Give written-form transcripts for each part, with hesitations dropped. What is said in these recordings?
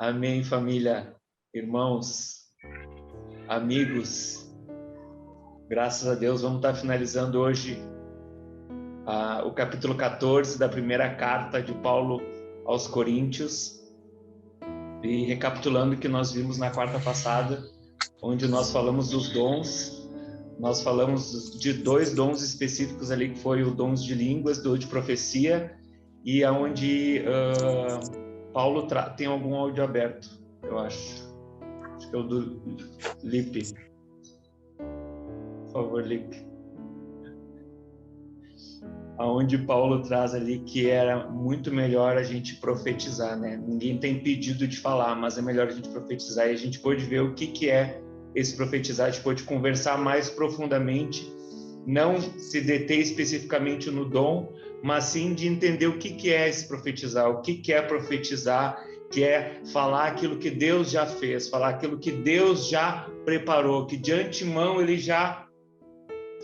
Amém, família, irmãos, amigos. Graças a Deus, vamos estar finalizando hoje o capítulo 14 da primeira carta de Paulo aos Coríntios. E recapitulando o que nós vimos na quarta passada, onde nós falamos dos dons, nós falamos de dois dons específicos ali, que foi o dom de línguas, dom de profecia, e aonde Paulo tem algum áudio aberto, eu acho que é o do Lipe. Por favor, Lipe. Aonde Paulo traz ali que era muito melhor a gente profetizar, né? Ninguém tem pedido de falar, mas é melhor a gente profetizar. E a gente pôde ver o que é esse profetizar, a gente pôde conversar mais profundamente, não se deter especificamente no dom, mas sim de entender o que é esse profetizar, o que é profetizar, que é falar aquilo que Deus já fez, falar aquilo que Deus já preparou, que de antemão Ele já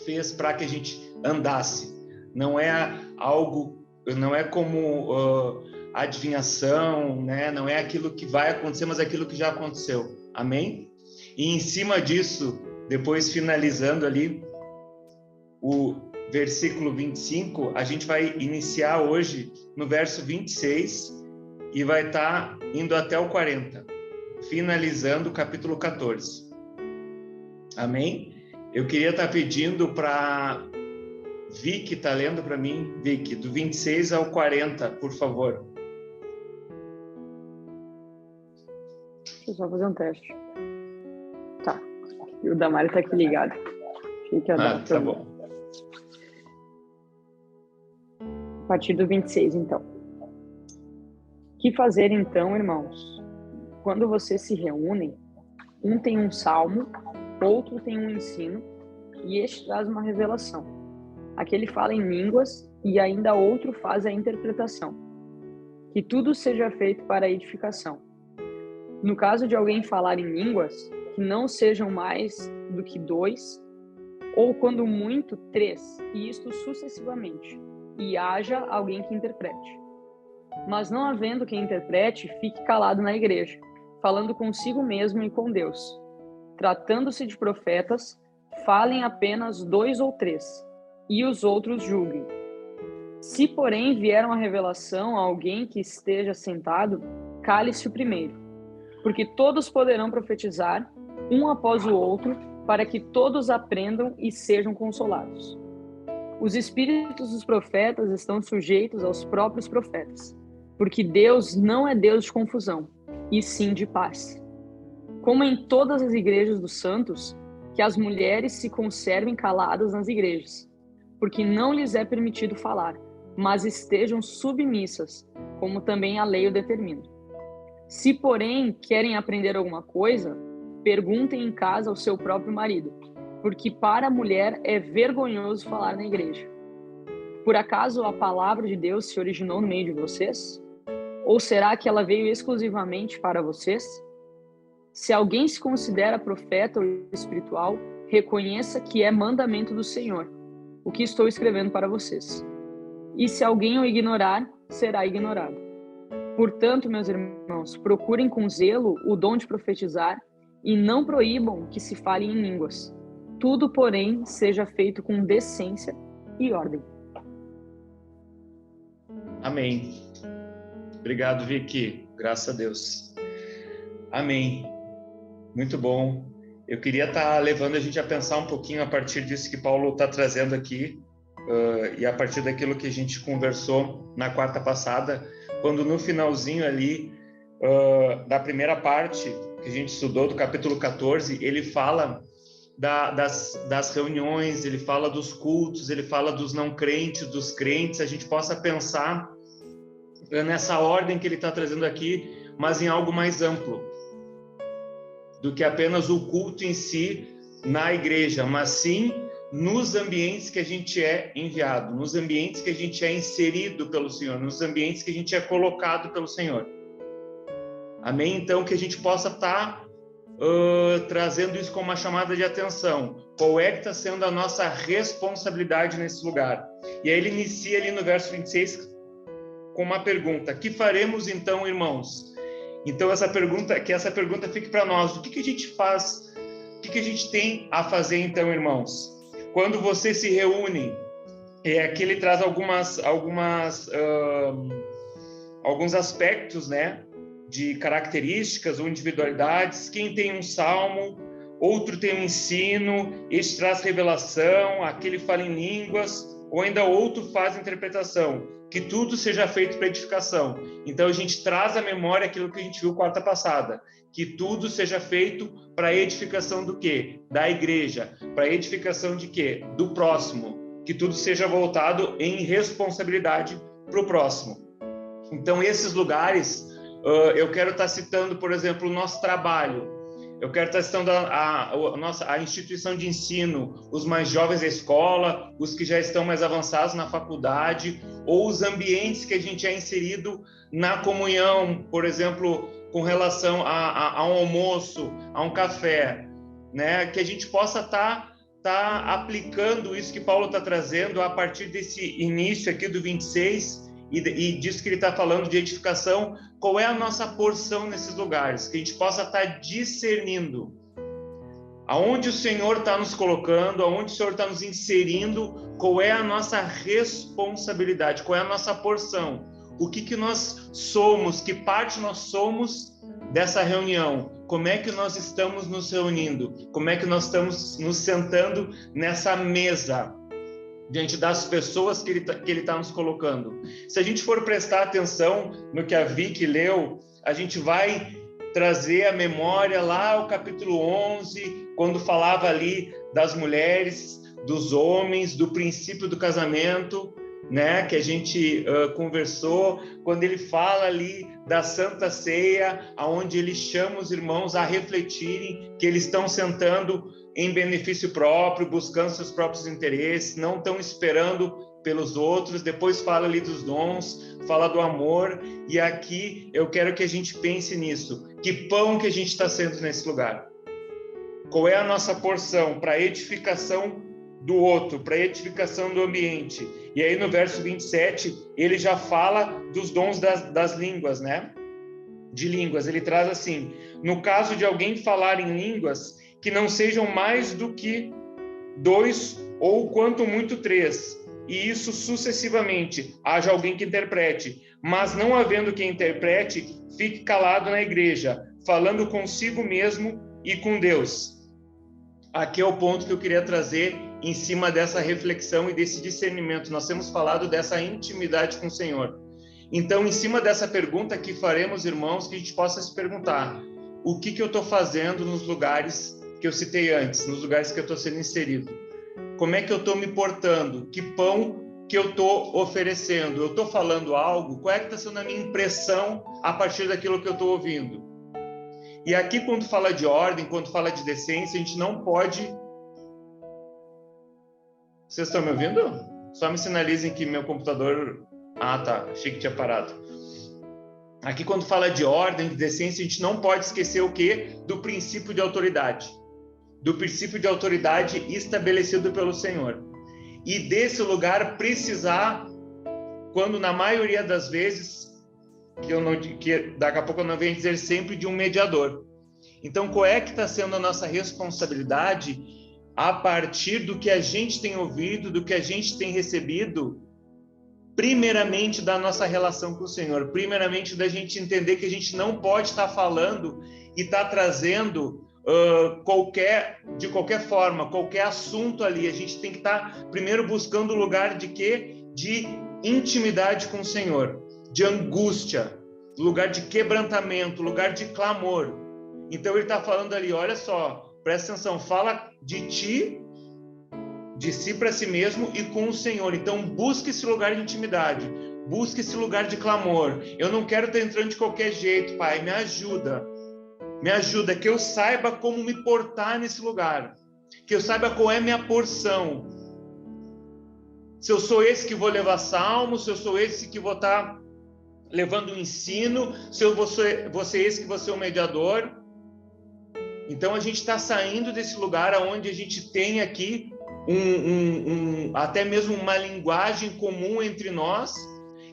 fez para que a gente andasse. Não é algo, não é como adivinhação, né? Não é aquilo que vai acontecer, mas aquilo que já aconteceu. Amém? E em cima disso, depois finalizando ali o versículo 25, a gente vai iniciar hoje no verso 26 e vai estar indo até o 40, finalizando o capítulo 14. Amém? Eu queria estar pedindo para Vicky, tá lendo para mim? Vicky, do 26 ao 40, por favor. Deixa eu só fazer um teste. Tá. E o Damari tá aqui ligado. Achei que ia dar Tá bom. A partir do 26, então. Que fazer, então, irmãos? Quando vocês se reúnem, um tem um salmo, outro tem um ensino, e este traz uma revelação. Aquele fala em línguas, e ainda outro faz a interpretação. Que tudo seja feito para a edificação. No caso de alguém falar em línguas, que não sejam mais do que 2, ou quando muito, 3, e isto sucessivamente, e haja alguém que interprete. Mas não havendo quem interprete, fique calado na igreja, falando consigo mesmo e com Deus. Tratando-se de profetas, falem apenas 2 ou 3, e os outros julguem. Se, porém, vier uma revelação a alguém que esteja sentado, cale-se o primeiro, porque todos poderão profetizar, um após o outro, para que todos aprendam e sejam consolados. Os espíritos dos profetas estão sujeitos aos próprios profetas, porque Deus não é Deus de confusão, e sim de paz. Como em todas as igrejas dos santos, que as mulheres se conservem caladas nas igrejas, porque não lhes é permitido falar, mas estejam submissas, como também a lei o determina. Se, porém, querem aprender alguma coisa, perguntem em casa ao seu próprio marido, porque para a mulher é vergonhoso falar na igreja. Por acaso a palavra de Deus se originou no meio de vocês? Ou será que ela veio exclusivamente para vocês? Se alguém se considera profeta ou espiritual, reconheça que é mandamento do Senhor, o que estou escrevendo para vocês. E se alguém o ignorar, será ignorado. Portanto, meus irmãos, procurem com zelo o dom de profetizar e não proíbam que se fale em línguas. Tudo, porém, seja feito com decência e ordem. Amém. Obrigado, Vicky. Graças a Deus. Amém. Muito bom. Eu queria estar levando a gente a pensar um pouquinho a partir disso que Paulo está trazendo aqui e a partir daquilo que a gente conversou na quarta passada, quando no finalzinho ali da primeira parte que a gente estudou, do capítulo 14, ele fala das reuniões, ele fala dos cultos, ele fala dos não crentes, dos crentes, a gente possa pensar nessa ordem que ele está trazendo aqui, mas em algo mais amplo do que apenas o culto em si na igreja, mas sim nos ambientes que a gente é enviado, nos ambientes que a gente é inserido pelo Senhor, nos ambientes que a gente é colocado pelo Senhor. Amém? Então, que a gente possa estar trazendo isso como uma chamada de atenção. Qual é que está sendo a nossa responsabilidade nesse lugar? E aí ele inicia ali no verso 26 com uma pergunta: que faremos então, irmãos? Então essa pergunta fique para nós: o que a gente faz? O que a gente tem a fazer então, irmãos? Quando você se reúne, aqui ele traz alguns aspectos, né, de características ou individualidades. Quem tem um salmo, outro tem um ensino, este traz revelação, aquele fala em línguas, ou ainda outro faz interpretação. Que tudo seja feito para edificação. Então a gente traz à memória aquilo que a gente viu quarta passada, que tudo seja feito para edificação do quê? Da igreja. Para edificação de quê? Do próximo. Que tudo seja voltado em responsabilidade para o próximo. Então esses lugares, eu quero estar citando, por exemplo, o nosso trabalho. Eu quero estar citando a instituição de ensino, os mais jovens da escola, os que já estão mais avançados na faculdade, ou os ambientes que a gente é inserido na comunhão, por exemplo, com relação a um almoço, a um café, né? Que a gente possa estar aplicando isso que Paulo está trazendo a partir desse início aqui do 26, e disso que ele está falando de edificação. Qual é a nossa porção nesses lugares? Que a gente possa estar discernindo aonde o Senhor está nos colocando, aonde o Senhor está nos inserindo, qual é a nossa responsabilidade, qual é a nossa porção, o que nós somos, que parte nós somos dessa reunião, como é que nós estamos nos reunindo, como é que nós estamos nos sentando nessa mesa, diante das pessoas que ele tá nos colocando. Se a gente for prestar atenção no que a Vicky leu, a gente vai trazer à memória lá o capítulo 11, quando falava ali das mulheres, dos homens, do princípio do casamento, né, que a gente conversou, quando ele fala ali da Santa Ceia, aonde ele chama os irmãos a refletirem que eles estão sentando em benefício próprio, buscando seus próprios interesses, não estão esperando pelos outros. Depois fala ali dos dons, fala do amor, e aqui eu quero que a gente pense nisso. Que pão que a gente está sendo nesse lugar? Qual é a nossa porção para a edificação do outro, para a edificação do ambiente? E aí no verso 27, ele já fala dos dons das línguas, né? De línguas. Ele traz assim: no caso de alguém falar em línguas, que não sejam mais do que 2 ou quanto muito 3, e isso sucessivamente, haja alguém que interprete, mas não havendo quem interprete, fique calado na igreja, falando consigo mesmo e com Deus. Aqui é o ponto que eu queria trazer em cima dessa reflexão e desse discernimento. Nós temos falado dessa intimidade com o Senhor. Então, em cima dessa pergunta que faremos, irmãos, que a gente possa se perguntar: o que eu estou fazendo nos lugares que eu citei antes, nos lugares que eu estou sendo inserido? Como é que eu estou me portando? Que pão que eu estou oferecendo? Eu estou falando algo? Qual é que está sendo a minha impressão a partir daquilo que eu estou ouvindo? E aqui, quando fala de ordem, quando fala de decência, a gente não pode... Vocês estão me ouvindo? Só me sinalizem que meu computador... Ah, tá. Achei que tinha parado. Aqui, quando fala de ordem, de decência, a gente não pode esquecer o quê? Do princípio de autoridade. Do princípio de autoridade estabelecido pelo Senhor. E desse lugar precisar, quando na maioria das vezes, que daqui a pouco eu não venho dizer sempre, de um mediador. Então, qual é que está sendo a nossa responsabilidade a partir do que a gente tem ouvido, do que a gente tem recebido, primeiramente da nossa relação com o Senhor, primeiramente da gente entender que a gente não pode estar falando e estar trazendo de qualquer forma, qualquer assunto ali. A gente tem que estar primeiro buscando o lugar de quê? De intimidade com o Senhor, de angústia, lugar de quebrantamento, lugar de clamor. Então ele está falando ali, olha só, presta atenção, fala de ti, de si para si mesmo e com o Senhor. Então busque esse lugar de intimidade, busque esse lugar de clamor. Eu não quero estar entrando de qualquer jeito, Pai, me ajuda, que eu saiba como me portar nesse lugar, que eu saiba qual é a minha porção. Se eu sou esse que vou levar salmo, se eu sou esse que vou estar levando o ensino, se eu vou ser esse que vou ser o mediador. Então a gente está saindo desse lugar onde a gente tem aqui até mesmo uma linguagem comum entre nós,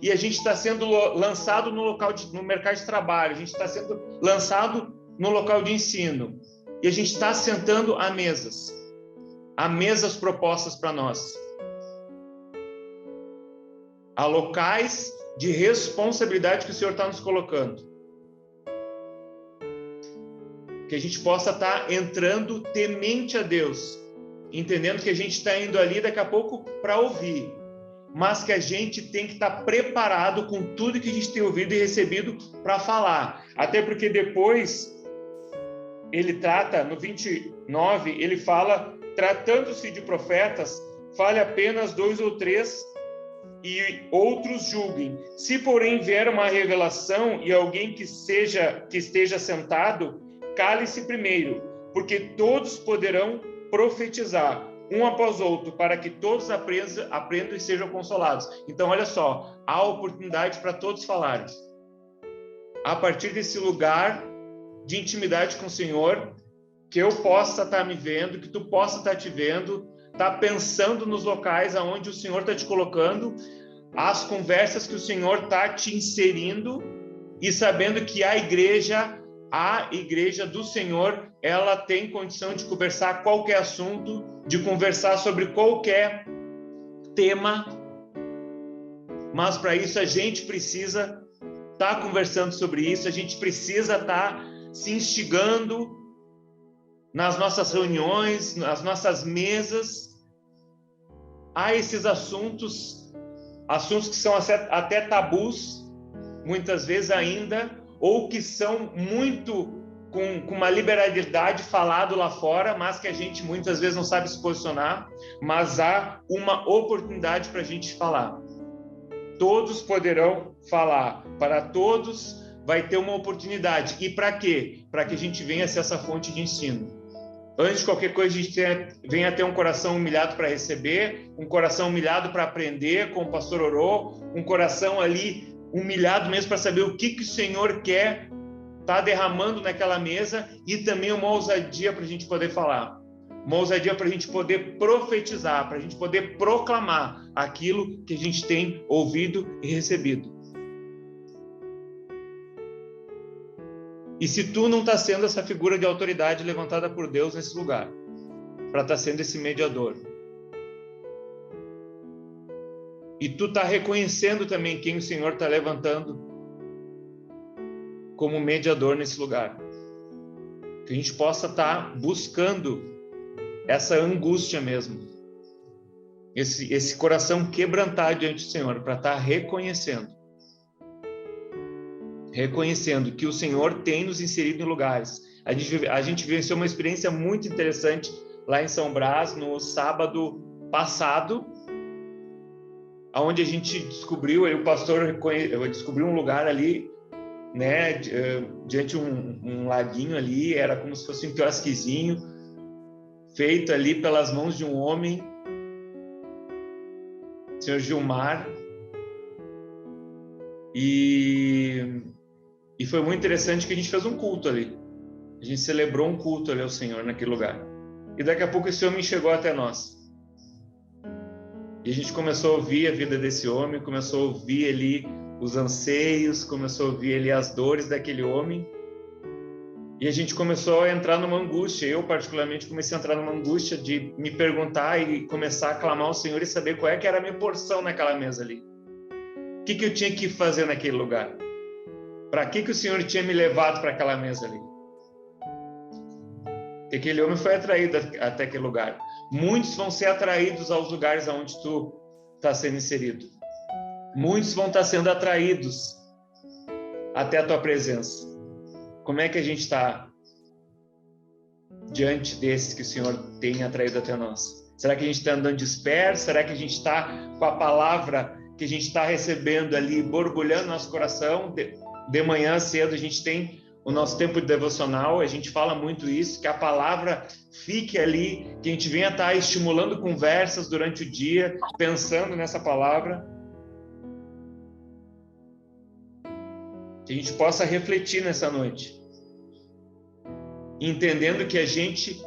e a gente está sendo lançado no mercado de trabalho, a gente está sendo lançado no local de ensino, e a gente está sentando a mesas propostas para nós. Há locais de responsabilidade que o Senhor está nos colocando. Que a gente possa estar entrando temente a Deus, entendendo que a gente está indo ali daqui a pouco para ouvir, mas que a gente tem que estar preparado com tudo que a gente tem ouvido e recebido para falar. Até porque depois ele trata, no 29, ele fala, tratando-se de profetas, fale apenas 2 ou 3 e outros julguem. Se, porém, vier uma revelação e alguém que esteja sentado, cale-se primeiro, porque todos poderão profetizar, um após outro, para que todos aprendam e sejam consolados. Então, olha só, há oportunidade para todos falarem. A partir desse lugar de intimidade com o Senhor, que eu possa estar me vendo, que tu possa estar te vendo, estar pensando nos locais aonde o Senhor está te colocando, as conversas que o Senhor está te inserindo, e sabendo que a igreja do Senhor, ela tem condição de conversar qualquer assunto, de conversar sobre qualquer tema, mas para isso a gente precisa estar conversando sobre isso, a gente precisa estar se instigando nas nossas reuniões, nas nossas mesas, a esses assuntos que são até tabus, muitas vezes ainda, ou que são muito com uma liberalidade falado lá fora, mas que a gente muitas vezes não sabe se posicionar, mas há uma oportunidade para a gente falar. Todos poderão falar, para todos vai ter uma oportunidade. E para quê? Para que a gente venha ser essa fonte de ensino. Antes de qualquer coisa, a gente venha ter um coração humilhado para receber, um coração humilhado para aprender, como o pastor orou, um coração ali humilhado mesmo para saber o que o Senhor quer estar derramando naquela mesa, e também uma ousadia para a gente poder falar, uma ousadia para a gente poder profetizar, para a gente poder proclamar aquilo que a gente tem ouvido e recebido. E se tu não está sendo essa figura de autoridade levantada por Deus nesse lugar, para estar sendo esse mediador, e tu está reconhecendo também quem o Senhor está levantando como mediador nesse lugar, que a gente possa estar buscando essa angústia mesmo, esse coração quebrantado diante do Senhor, para estar reconhecendo que o Senhor tem nos inserido em lugares. A gente vivenciou uma experiência muito interessante lá em São Brás, no sábado passado, onde a gente descobriu, o pastor descobriu um lugar ali, né, diante de um laguinho ali, era como se fosse um quiosquezinho, feito ali pelas mãos de um homem, o senhor Gilmar, e foi muito interessante que a gente fez um culto ali, a gente celebrou um culto ali ao Senhor naquele lugar, e daqui a pouco esse homem chegou até nós, e a gente começou a ouvir a vida desse homem, começou a ouvir ali os anseios, começou a ouvir ali as dores daquele homem, e a gente começou a entrar numa angústia. Eu particularmente comecei a entrar numa angústia de me perguntar e começar a clamar ao Senhor e saber qual é que era a minha porção naquela mesa ali, o que eu tinha que fazer naquele lugar, para que o Senhor tinha me levado para aquela mesa ali, porque aquele homem foi atraído até aquele lugar. Muitos vão ser atraídos aos lugares onde tu está sendo inserido. Muitos vão estar sendo atraídos até a tua presença. Como é que a gente está diante desses que o Senhor tem atraído até nós? Será que a gente está andando disperso? Será que a gente está com a palavra que a gente está recebendo ali, borbulhando no nosso coração? De manhã cedo a gente tem o nosso tempo de devocional, a gente fala muito isso, que a palavra fique ali, que a gente venha estar estimulando conversas durante o dia, pensando nessa palavra. Que a gente possa refletir nessa noite, entendendo que a gente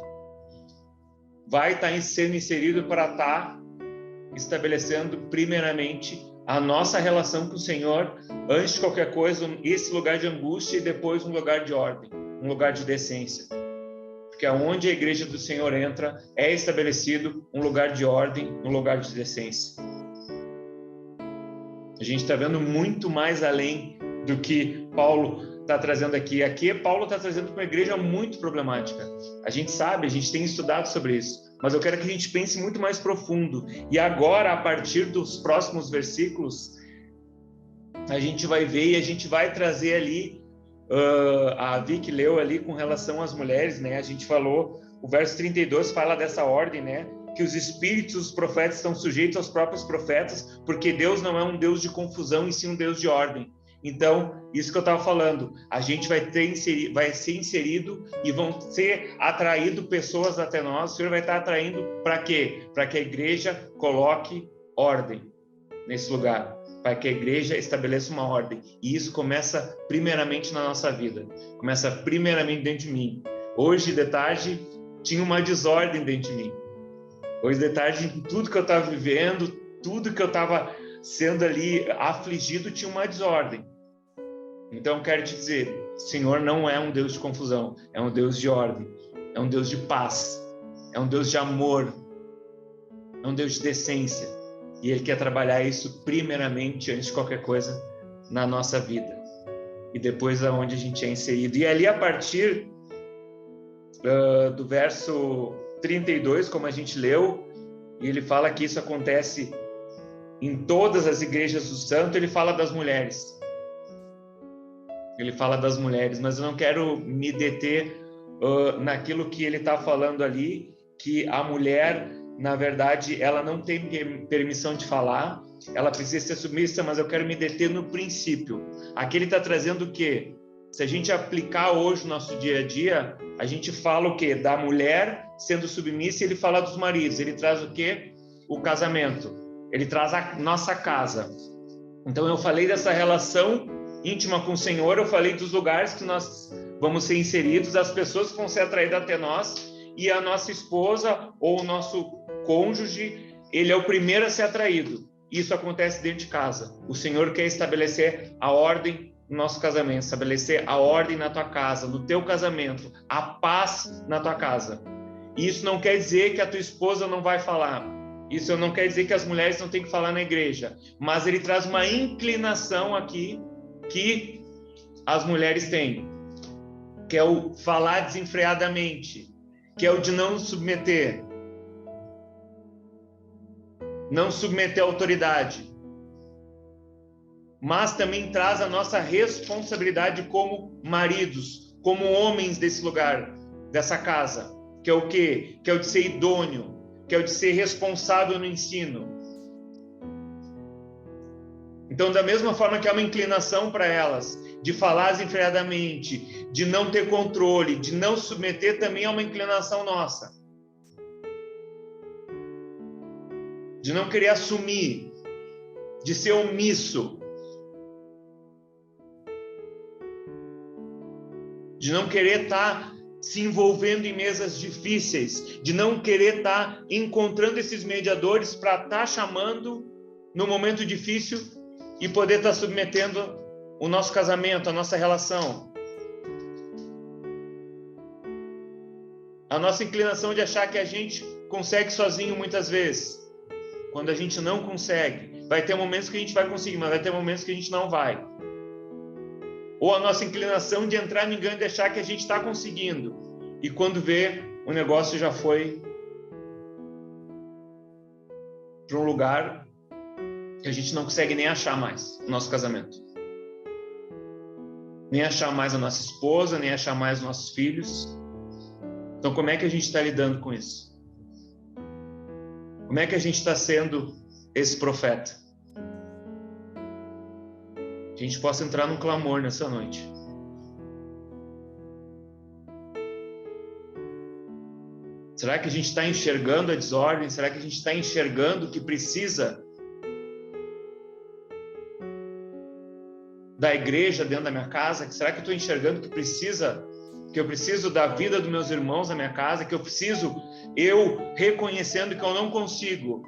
vai estar sendo inserido para estar estabelecendo primeiramente a nossa relação com o Senhor, antes de qualquer coisa, esse lugar de angústia e depois um lugar de ordem, um lugar de decência. Porque aonde a igreja do Senhor entra, é estabelecido um lugar de ordem, um lugar de decência. A gente está vendo muito mais além do que Paulo está trazendo aqui. Aqui, Paulo está trazendo uma igreja muito problemática. A gente sabe, a gente tem estudado sobre isso. Mas eu quero que a gente pense muito mais profundo. E agora, a partir dos próximos versículos, a gente vai ver e a gente vai trazer ali, a Vicky leu ali com relação às mulheres, né? A gente falou, o verso 32 fala dessa ordem, né? Que os espíritos dos profetas estão sujeitos aos próprios profetas, porque Deus não é um Deus de confusão, e sim um Deus de ordem. Então, isso que eu estava falando, a gente vai ser inserido e vão ser atraído pessoas até nós. O Senhor vai estar atraindo para quê? Para que a igreja coloque ordem nesse lugar, para que a igreja estabeleça uma ordem. E isso começa primeiramente na nossa vida, começa primeiramente dentro de mim. Hoje de tarde tinha uma desordem dentro de mim. Hoje de tarde, tudo que eu estava vivendo, tudo que eu estava sendo ali afligido, tinha uma desordem. Então, quero te dizer, o Senhor não é um Deus de confusão, é um Deus de ordem, é um Deus de paz, é um Deus de amor, é um Deus de decência. E Ele quer trabalhar isso primeiramente, antes de qualquer coisa, na nossa vida. E depois aonde a gente é inserido. E ali, a partir do verso 32, como a gente leu, e ele fala que isso acontece em todas as igrejas do santo, ele fala das mulheres. Ele fala das mulheres, mas eu não quero me deter naquilo que ele está falando ali, que a mulher, na verdade, ela não tem permissão de falar, ela precisa ser submissa, mas eu quero me deter no princípio. Aqui ele está trazendo o quê? Se a gente aplicar hoje no nosso dia a dia, a gente fala o quê? Da mulher sendo submissa, e ele fala dos maridos. Ele traz o quê? O casamento. Ele traz a nossa casa. Então, eu falei dessa relação íntima com o Senhor, eu falei dos lugares que nós vamos ser inseridos, as pessoas que vão ser atraídas até nós, e a nossa esposa ou o nosso cônjuge, ele é o primeiro a ser atraído. Isso acontece dentro de casa. O Senhor quer estabelecer a ordem no nosso casamento, estabelecer a ordem na tua casa, no teu casamento, a paz na tua casa. Isso não quer dizer que a tua esposa não vai falar. Isso não quer dizer que as mulheres não têm que falar na igreja. Mas ele traz uma inclinação aqui que as mulheres têm, que é o falar desenfreadamente, que é o de não submeter. Não submeter a autoridade. Mas também traz a nossa responsabilidade como maridos, como homens desse lugar, dessa casa, que é o quê? Que é o de ser idôneo, que é o de ser responsável no ensino. Então, da mesma forma que há uma inclinação para elas, de falar desenfreadamente, de não ter controle, de não submeter, também há uma inclinação nossa. De não querer assumir, de ser omisso, de não querer estar se envolvendo em mesas difíceis, de não querer estar encontrando esses mediadores para estar chamando no momento difícil e poder estar submetendo o nosso casamento, a nossa relação. A nossa inclinação de achar que a gente consegue sozinho muitas vezes, quando a gente não consegue. Vai ter momentos que a gente vai conseguir, mas vai ter momentos que a gente não vai. Ou a nossa inclinação de entrar no engano e achar que a gente está conseguindo. E quando vê, o negócio já foi para um lugar que a gente não consegue nem achar mais o nosso casamento. Nem achar mais a nossa esposa, nem achar mais os nossos filhos. Então, como é que a gente está lidando com isso? Como é que a gente está sendo esse profeta? Que a gente possa entrar num clamor nessa noite. Será que a gente está enxergando a desordem? Será que a gente está enxergando que precisa da igreja dentro da minha casa? Será que eu estou enxergando que eu preciso da vida dos meus irmãos na minha casa? Que eu reconhecendo que eu não consigo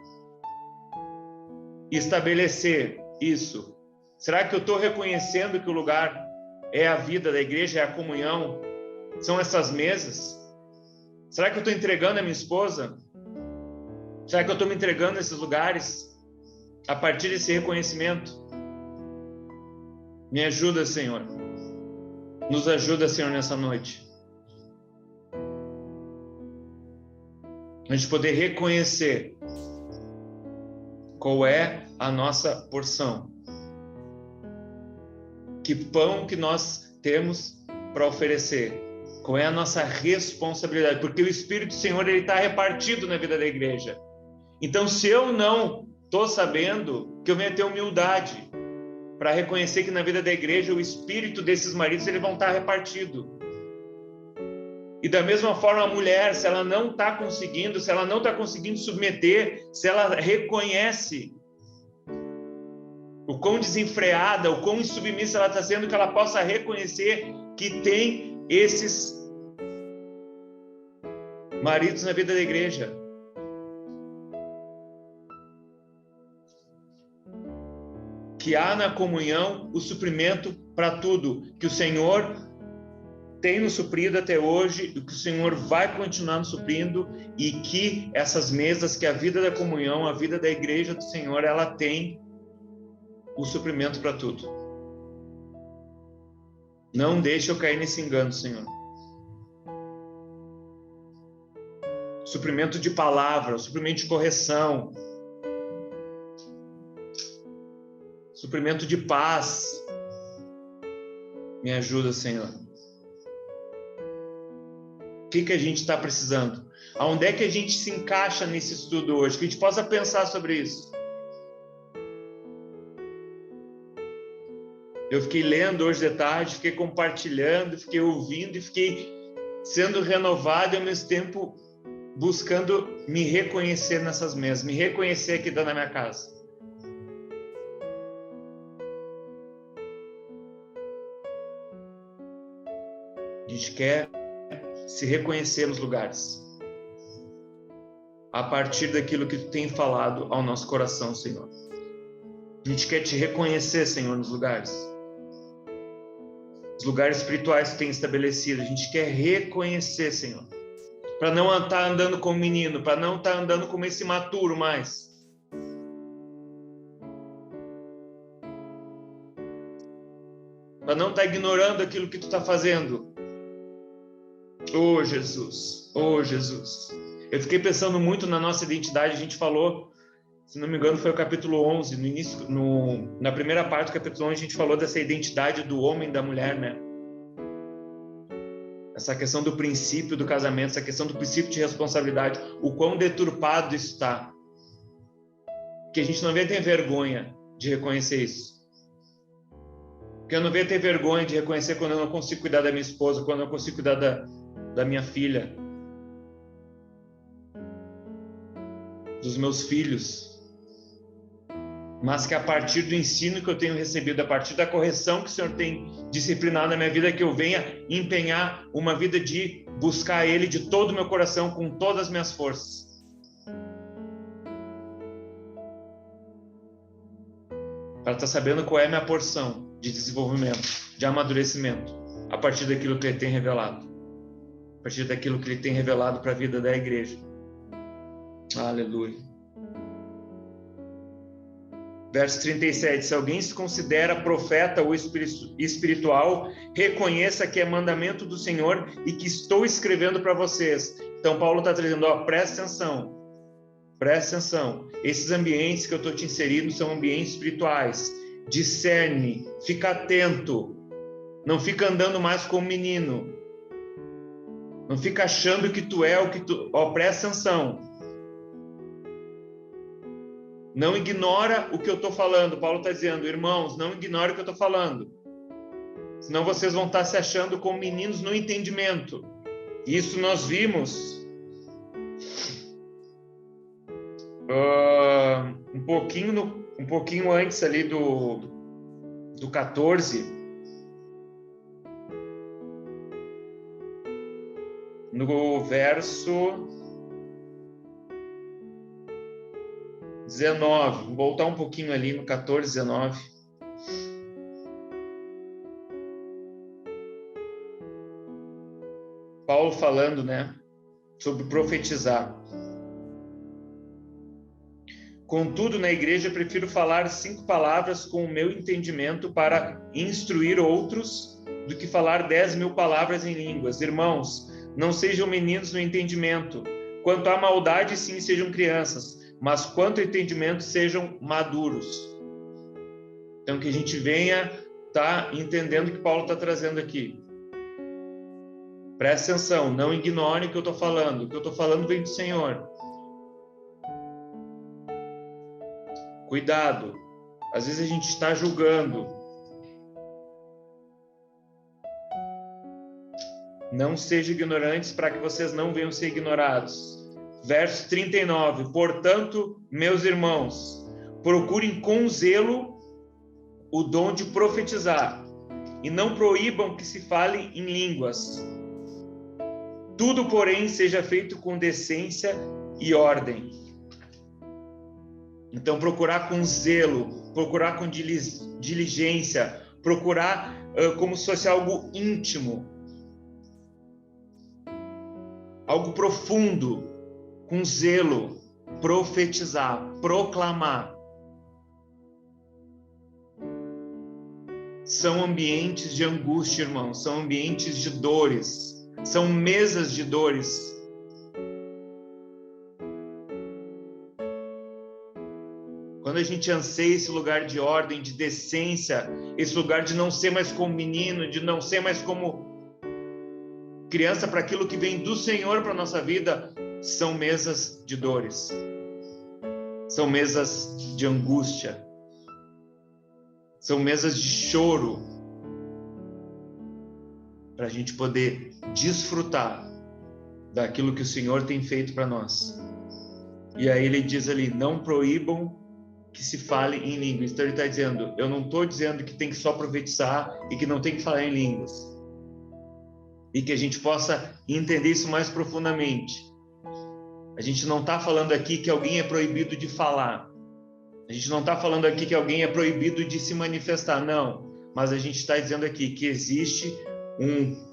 estabelecer isso? Será que eu estou reconhecendo que o lugar é a vida da igreja, é a comunhão? São essas mesas? Será que eu estou entregando a minha esposa? Será que eu estou me entregando nesses lugares a partir desse reconhecimento? Me ajuda, Senhor. Nos ajuda, Senhor, nessa noite. A gente poder reconhecer qual é a nossa porção. Que pão que nós temos para oferecer. Qual é a nossa responsabilidade? Porque o Espírito do Senhor está repartido na vida da igreja. Então, se eu não estou sabendo, que eu venha ter humildade para reconhecer que na vida da igreja o Espírito desses maridos eles vão estar repartido. E da mesma forma a mulher, se ela não está conseguindo, se ela não está conseguindo submeter, se ela reconhece o quão desenfreada, o quão insubmissa ela está sendo, que ela possa reconhecer que tem esses maridos na vida da igreja. Que há na comunhão o suprimento para tudo, que o Senhor tem nos suprido até hoje, e que o Senhor vai continuar nos suprindo, e que essas mesas, que a vida da comunhão, a vida da igreja do Senhor, ela tem o suprimento para tudo. Não deixe eu cair nesse engano, Senhor. Suprimento de palavra, suprimento de correção, suprimento de paz. Me ajuda, Senhor. O que a gente está precisando? Aonde é que a gente se encaixa nesse estudo hoje? Que a gente possa pensar sobre isso. Eu fiquei lendo hoje de tarde, fiquei compartilhando, fiquei ouvindo e fiquei sendo renovado e ao mesmo tempo buscando me reconhecer nessas mesas, me reconhecer aqui dentro da minha casa. A gente quer se reconhecer nos lugares, a partir daquilo que tu tem falado ao nosso coração, Senhor. A gente quer te reconhecer, Senhor, nos lugares. Os lugares espirituais que tu tem estabelecido, a gente quer reconhecer, Senhor. Para não estar andando como menino, para não estar andando como esse imaturo mais. Para não estar ignorando aquilo que tu está fazendo. Oh, Jesus. Oh, Jesus. Eu fiquei pensando muito na nossa identidade. A gente falou, se não me engano, foi o capítulo 11. No início, na primeira parte do capítulo 11, a gente falou dessa identidade do homem e da mulher, né? Essa questão do princípio do casamento, essa questão do princípio de responsabilidade, o quão deturpado isso está. Que a gente não devia ter vergonha de reconhecer isso. Que eu não devia ter vergonha de reconhecer quando eu não consigo cuidar da minha esposa, quando eu não consigo cuidar da minha filha, dos meus filhos. Mas que a partir do ensino que eu tenho recebido, a partir da correção que o Senhor tem disciplinado na minha vida, que eu venha empenhar uma vida de buscar Ele de todo o meu coração, com todas as minhas forças. Para estar sabendo qual é a minha porção de desenvolvimento, de amadurecimento, a partir daquilo que Ele tem revelado. A partir daquilo que Ele tem revelado para a vida da igreja. Aleluia. Verso 37, se alguém se considera profeta ou espiritual, reconheça que é mandamento do Senhor e que estou escrevendo para vocês. Então Paulo está trazendo, presta atenção, esses ambientes que eu estou te inserindo são ambientes espirituais, discerne, fica atento, não fica andando mais como menino, não fica achando que tu é o que tu, presta atenção. Não ignora o que eu estou falando. Paulo está dizendo, irmãos, não ignore o que eu estou falando. Senão vocês vão estar se achando como meninos no entendimento. Isso nós vimos um pouquinho antes ali do 14. No verso 19, vou voltar um pouquinho ali no 14, 19. Paulo falando, né, sobre profetizar. Contudo, na igreja, prefiro falar 5 palavras com o meu entendimento para instruir outros do que falar 10.000 palavras em línguas. Irmãos, não sejam meninos no entendimento. Quanto à maldade, sim, sejam crianças, mas quanto ao entendimento, sejam maduros. Então, que a gente venha entendendo o que Paulo está trazendo aqui. Presta atenção, não ignore o que eu estou falando. O que eu estou falando vem do Senhor. Cuidado, às vezes a gente está julgando. Não sejam ignorantes para que vocês não venham ser ignorados. Verso 39, portanto, meus irmãos, procurem com zelo o dom de profetizar e não proíbam que se fale em línguas. Tudo, porém, seja feito com decência e ordem. Então, procurar com zelo, procurar com diligência, procurar como se fosse algo íntimo, algo profundo, com zelo, profetizar, proclamar. São ambientes de angústia, irmãos, são ambientes de dores, são mesas de dores. Quando a gente anseia esse lugar de ordem, de decência, esse lugar de não ser mais como menino, de não ser mais como criança para aquilo que vem do Senhor para a nossa vida, são mesas de dores, são mesas de angústia, são mesas de choro, para a gente poder desfrutar daquilo que o Senhor tem feito para nós. E aí ele diz ali, não proíbam que se fale em línguas. Então ele está dizendo, eu não estou dizendo que tem que só profetizar e que não tem que falar em línguas. E que a gente possa entender isso mais profundamente. A gente não está falando aqui que alguém é proibido de falar. A gente não está falando aqui que alguém é proibido de se manifestar, não. Mas a gente está dizendo aqui que existe um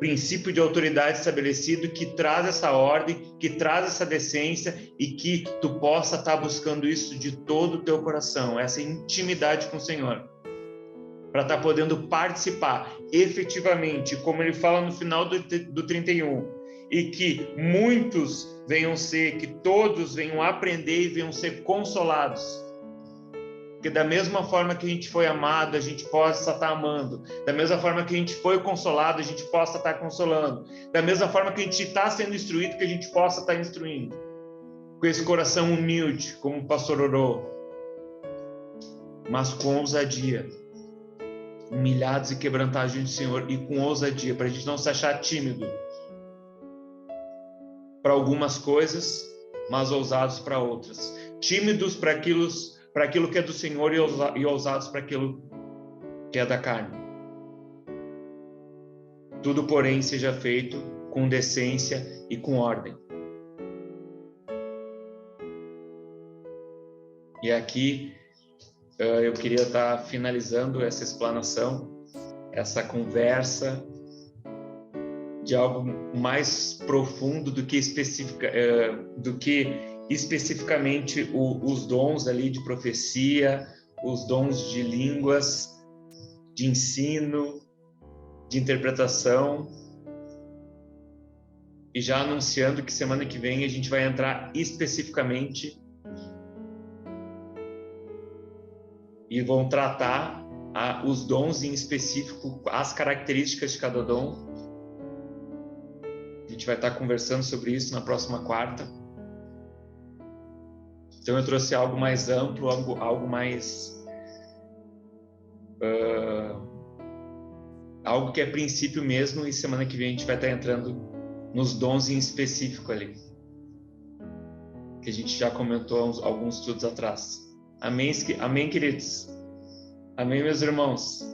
princípio de autoridade estabelecido que traz essa ordem, que traz essa decência e que tu possa estar buscando isso de todo o teu coração, essa intimidade com o Senhor, para estar podendo participar efetivamente, como ele fala no final do 31, e que muitos venham ser, que todos venham aprender e venham ser consolados. Porque da mesma forma que a gente foi amado, a gente possa estar amando. Da mesma forma que a gente foi consolado, a gente possa estar consolando. Da mesma forma que a gente está sendo instruído, que a gente possa estar instruindo. Com esse coração humilde, como o pastor orou. Mas com ousadia. Humilhados e quebrantados diante do Senhor. E com ousadia, para a gente não se achar tímido. Para algumas coisas, mas ousados para outras. Tímidos para aquilo que é do Senhor e ousados para aquilo que é da carne. Tudo, porém, seja feito com decência e com ordem. E aqui eu queria estar finalizando essa explanação, essa conversa de algo mais profundo do que especificamente os dons ali de profecia, os dons de línguas, de ensino, de interpretação. E já anunciando que semana que vem a gente vai entrar especificamente e vão tratar os dons em específico, as características de cada dom. A gente vai estar conversando sobre isso na próxima quarta. Então eu trouxe algo mais amplo, algo mais... algo que é princípio mesmo, e semana que vem a gente vai estar entrando nos dons em específico ali. Que a gente já comentou alguns estudos atrás. Amém, queridos? Amém, meus irmãos?